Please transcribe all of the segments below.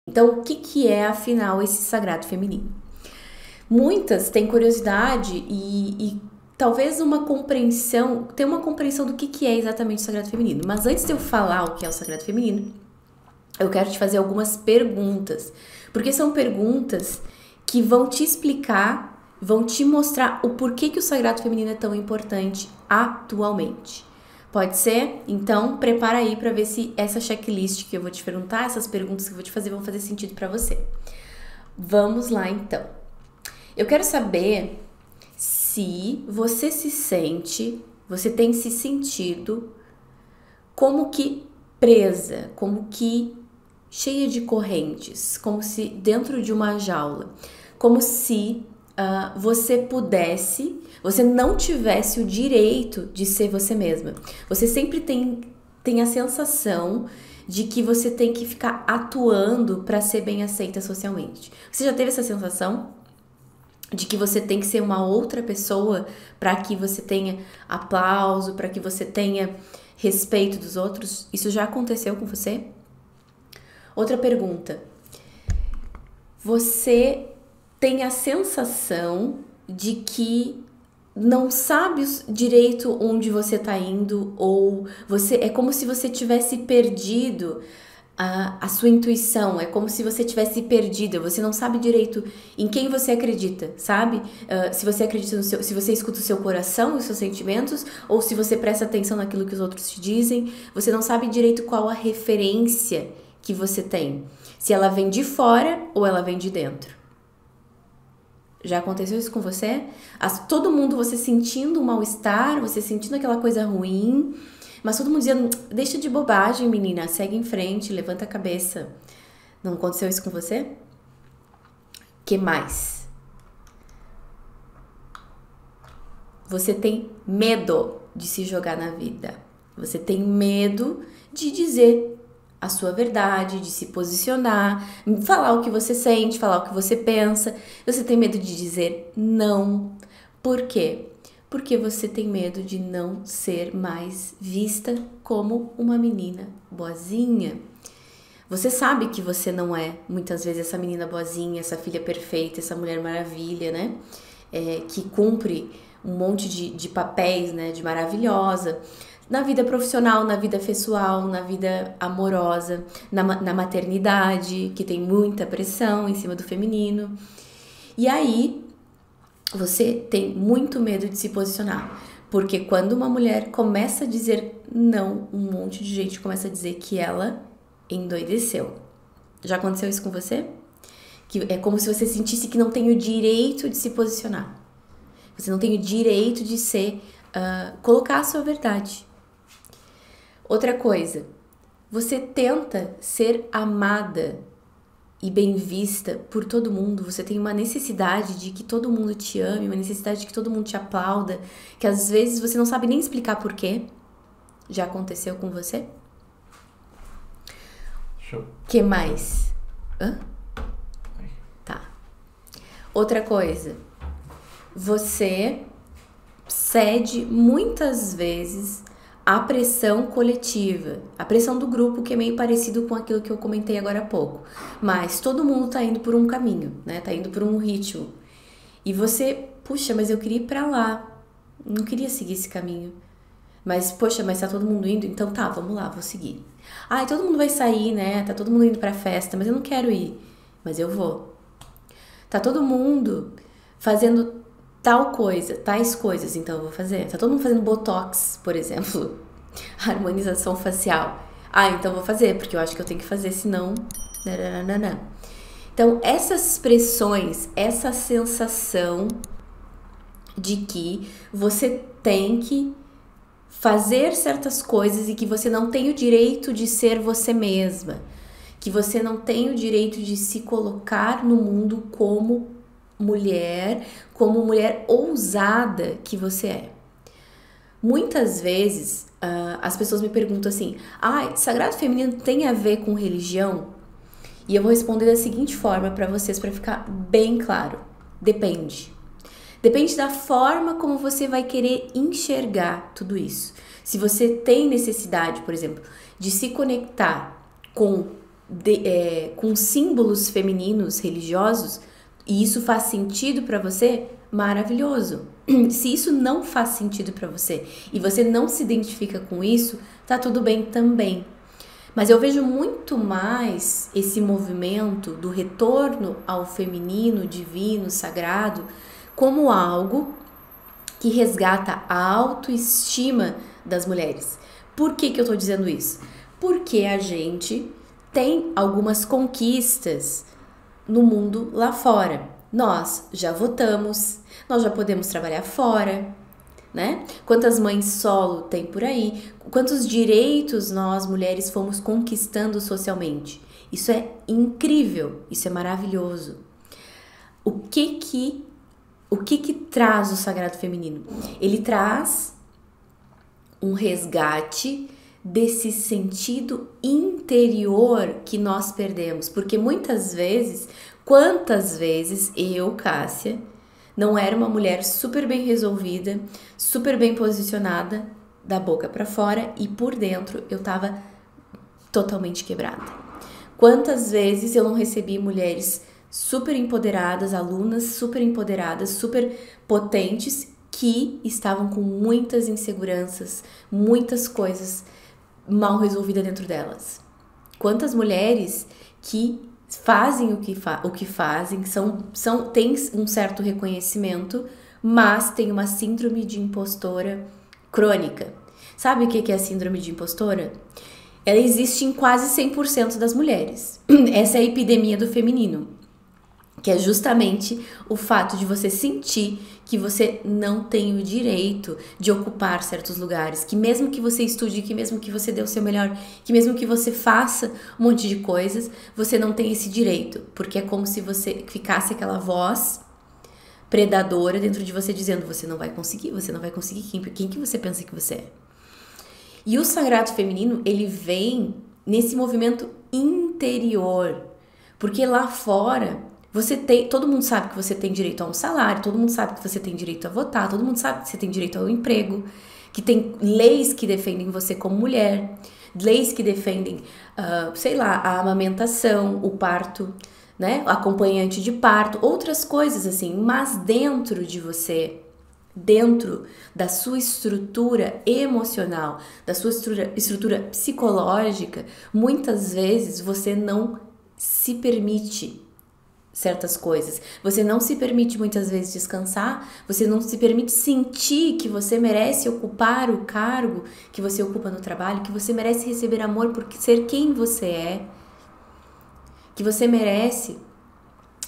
Então, o que que é, afinal, esse sagrado feminino? Muitas têm curiosidade e talvez uma compreensão, ter uma compreensão do que é exatamente o sagrado feminino. Mas antes de eu falar o que é o sagrado feminino, eu quero te fazer algumas perguntas, porque são perguntas que vão te explicar, vão te mostrar o porquê que o sagrado feminino é tão importante atualmente. Pode ser? Então, prepara aí para ver se essa checklist que eu vou te perguntar, essas perguntas que eu vou te fazer, vão fazer sentido para você. Vamos lá, então. Eu quero saber se você se sente, você tem se sentido como que presa, como que cheia de correntes, como se dentro de uma jaula, como se você não tivesse o direito de ser você mesma. Você sempre tem a sensação de que você tem que ficar atuando para ser bem aceita socialmente. Você já teve essa sensação de que você tem que ser uma outra pessoa para que você tenha aplauso, para que você tenha respeito dos outros? Isso já aconteceu com você? Outra pergunta. Você tem a sensação de que não sabe direito onde você está indo, ou é como se você tivesse perdido a sua intuição, é como se você tivesse perdida, você não sabe direito em quem você acredita, sabe? Se você acredita no se você escuta o seu coração, os seus sentimentos, ou se você presta atenção naquilo que os outros te dizem, você não sabe direito qual a referência que você tem, se ela vem de fora ou ela vem de dentro. Já aconteceu isso com você? Todo mundo, você sentindo um mal-estar, você sentindo aquela coisa ruim, mas todo mundo dizendo, deixa de bobagem, menina, segue em frente, levanta a cabeça. Não aconteceu isso com você? Que mais? Você tem medo de se jogar na vida. Você tem medo de dizer a sua verdade, de se posicionar, falar o que você sente, falar o que você pensa. Você tem medo de dizer não. Por quê? Porque você tem medo de não ser mais vista como uma menina boazinha. Você sabe que você não é, muitas vezes, essa menina boazinha, essa filha perfeita, essa mulher maravilha, né? Que cumpre um monte de papéis, né? De maravilhosa. Na vida profissional, na vida pessoal, na vida amorosa, na maternidade, que tem muita pressão em cima do feminino. E aí, você tem muito medo de se posicionar. Porque quando uma mulher começa a dizer não, um monte de gente começa a dizer que ela endoideceu. Já aconteceu isso com você? Que é como se você sentisse que não tem o direito de se posicionar. Você não tem o direito de colocar a sua verdade. Outra coisa, você tenta ser amada e bem vista por todo mundo. Você tem uma necessidade de que todo mundo te ame, uma necessidade de que todo mundo te aplauda, que às vezes você não sabe nem explicar por quê. Já aconteceu com você? Show. Que mais? Tá. Outra coisa, você cede muitas vezes à pressão coletiva, a pressão do grupo, que é meio parecido com aquilo que eu comentei agora há pouco. Mas todo mundo tá indo por um caminho, né? Tá indo por um ritmo. E você, puxa, mas eu queria ir pra lá. Não queria seguir esse caminho. Mas, poxa, mas tá todo mundo indo? Então tá, vamos lá, vou seguir. Ai, todo mundo vai sair, né? Tá todo mundo indo pra festa, mas eu não quero ir. Mas eu vou. Tá todo mundo fazendo tais coisas, então eu vou fazer. Tá todo mundo fazendo botox, por exemplo, harmonização facial. Ah, então eu vou fazer, porque eu acho que eu tenho que fazer, senão... Nananana. Então, essas expressões, essa sensação de que você tem que fazer certas coisas e que você não tem o direito de ser você mesma, que você não tem o direito de se colocar no mundo como mulher ousada que você é. Muitas vezes as pessoas me perguntam assim, sagrado feminino tem a ver com religião? E eu vou responder da seguinte forma para vocês, para ficar bem claro. Depende. Depende da forma como você vai querer enxergar tudo isso. Se você tem necessidade, por exemplo, de se conectar com com símbolos femininos religiosos, e isso faz sentido para você, maravilhoso. Se isso não faz sentido para você e você não se identifica com isso, tá tudo bem também. Mas eu vejo muito mais esse movimento do retorno ao feminino, divino, sagrado, como algo que resgata a autoestima das mulheres. Por que eu tô dizendo isso? Porque a gente tem algumas conquistas no mundo lá fora. Nós já votamos, nós já podemos trabalhar fora, né? Quantas mães solo tem por aí? Quantos direitos nós, mulheres, fomos conquistando socialmente? Isso é incrível, isso é maravilhoso. O que traz o sagrado feminino? Ele traz um resgate desse sentido interior que nós perdemos, porque muitas vezes, quantas vezes eu, Cássia, não era uma mulher super bem resolvida, super bem posicionada, da boca para fora, e por dentro eu tava totalmente quebrada. Quantas vezes eu não recebi mulheres super empoderadas, alunas super empoderadas, super potentes, que estavam com muitas inseguranças, muitas coisas mal resolvidas dentro delas. Quantas mulheres que fazem o que fazem, têm um certo reconhecimento, mas tem uma síndrome de impostora crônica. Sabe o que é a síndrome de impostora? Ela existe em quase 100% das mulheres. Essa é a epidemia do feminino, que é justamente o fato de você sentir que você não tem o direito de ocupar certos lugares, que mesmo que você estude, que mesmo que você dê o seu melhor, que mesmo que você faça um monte de coisas, você não tem esse direito, porque é como se você ficasse aquela voz predadora dentro de você dizendo: você não vai conseguir, quem que você pensa que você é? E o sagrado feminino, ele vem nesse movimento interior, porque lá fora todo mundo sabe que você tem direito a um salário, todo mundo sabe que você tem direito a votar, todo mundo sabe que você tem direito ao emprego, que tem leis que defendem você como mulher, leis que defendem, a amamentação, o parto, né, o acompanhante de parto, outras coisas assim, mas dentro de você, dentro da sua estrutura emocional, da sua estrutura psicológica, muitas vezes você não se permite certas coisas. Você não se permite muitas vezes descansar, você não se permite sentir que você merece ocupar o cargo que você ocupa no trabalho, que você merece receber amor por ser quem você é, que você merece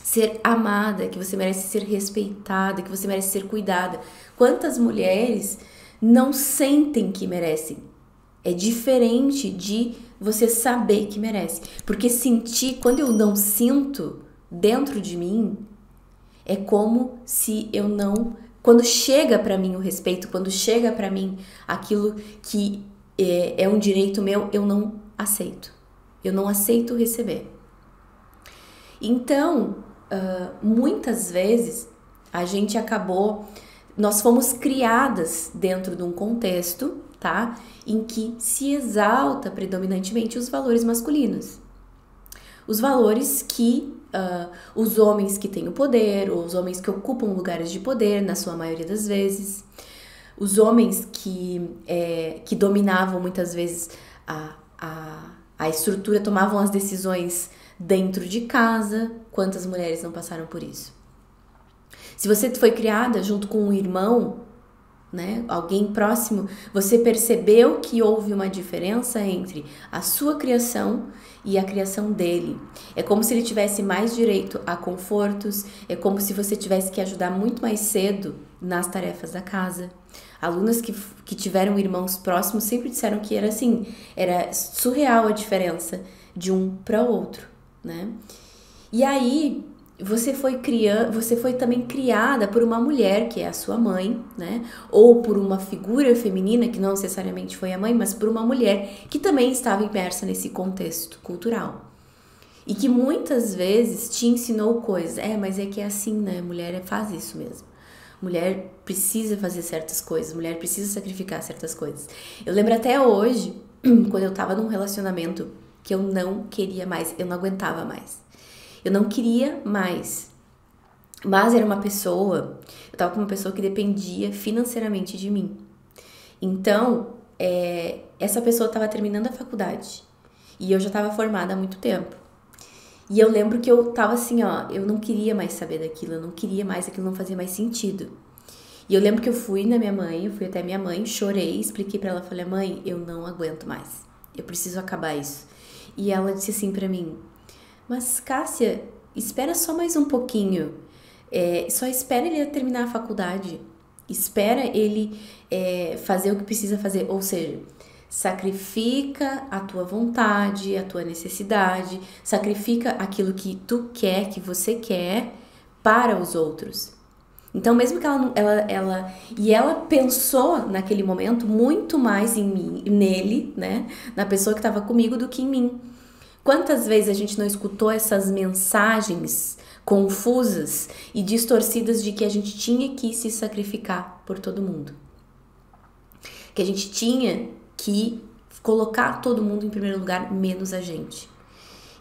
ser amada, que você merece ser respeitada, que você merece ser cuidada. Quantas mulheres não sentem que merecem? É diferente de você saber que merece. Porque sentir, quando eu não sinto dentro de mim, é como se eu não... Quando chega pra mim o respeito, quando chega pra mim aquilo que é um direito meu, eu não aceito. Eu não aceito receber. Então, muitas vezes, nós fomos criadas dentro de um contexto, tá? Em que se exalta predominantemente os valores masculinos. Os valores que os homens que têm o poder, ou os homens que ocupam lugares de poder, na sua maioria das vezes, os homens que dominavam muitas vezes a estrutura, tomavam as decisões dentro de casa. Quantas mulheres não passaram por isso? Se você foi criada junto com um irmão, né, alguém próximo, você percebeu que houve uma diferença entre a sua criação e a criação dele. É como se ele tivesse mais direito a confortos, é como se você tivesse que ajudar muito mais cedo nas tarefas da casa. Alunas que tiveram irmãos próximos sempre disseram que era assim, era surreal a diferença de um para o outro, né? E aí você foi também criada por uma mulher, que é a sua mãe, né? Ou por uma figura feminina, que não necessariamente foi a mãe, mas por uma mulher que também estava imersa nesse contexto cultural. E que muitas vezes te ensinou coisas. Mas é que é assim, né? Mulher faz isso mesmo. Mulher precisa fazer certas coisas, mulher precisa sacrificar certas coisas. Eu lembro até hoje, quando eu tava num relacionamento porque eu não queria mais, eu não aguentava mais. Eu não queria mais. Mas era uma pessoa, eu tava com uma pessoa que dependia financeiramente de mim. Então, essa pessoa tava terminando a faculdade e eu já tava formada há muito tempo. E eu lembro que eu tava assim, ó, eu não queria mais saber daquilo, eu não queria mais, aquilo não fazia mais sentido. E eu lembro que eu fui até minha mãe, chorei, expliquei pra ela, falei, mãe, eu não aguento mais, eu preciso acabar isso. E ela disse assim pra mim, mas Cássia, espera só mais um pouquinho, só espera ele terminar a faculdade, espera ele fazer o que precisa fazer, ou seja, sacrifica a tua vontade, a tua necessidade, sacrifica aquilo que tu quer, que você quer para os outros. Então, mesmo que ela pensou naquele momento muito mais em mim, nele, né, na pessoa que estava comigo do que em mim. Quantas vezes a gente não escutou essas mensagens confusas e distorcidas de que a gente tinha que se sacrificar por todo mundo? Que a gente tinha que colocar todo mundo em primeiro lugar, menos a gente.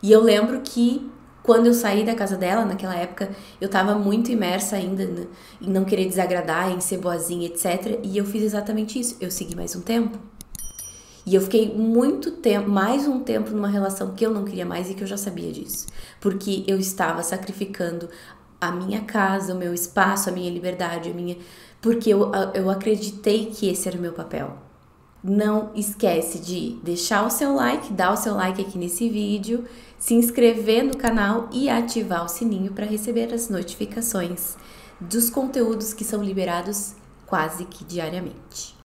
E eu lembro que quando eu saí da casa dela, naquela época, eu tava muito imersa ainda em não querer desagradar, em ser boazinha, etc. E eu fiz exatamente isso. Eu segui mais um tempo. E eu fiquei muito tempo, mais um tempo numa relação que eu não queria mais e que eu já sabia disso. Porque eu estava sacrificando a minha casa, o meu espaço, a minha liberdade, porque eu acreditei que esse era o meu papel. Não esquece de deixar o seu like, dar o seu like aqui nesse vídeo, se inscrever no canal e ativar o sininho para receber as notificações dos conteúdos que são liberados quase que diariamente.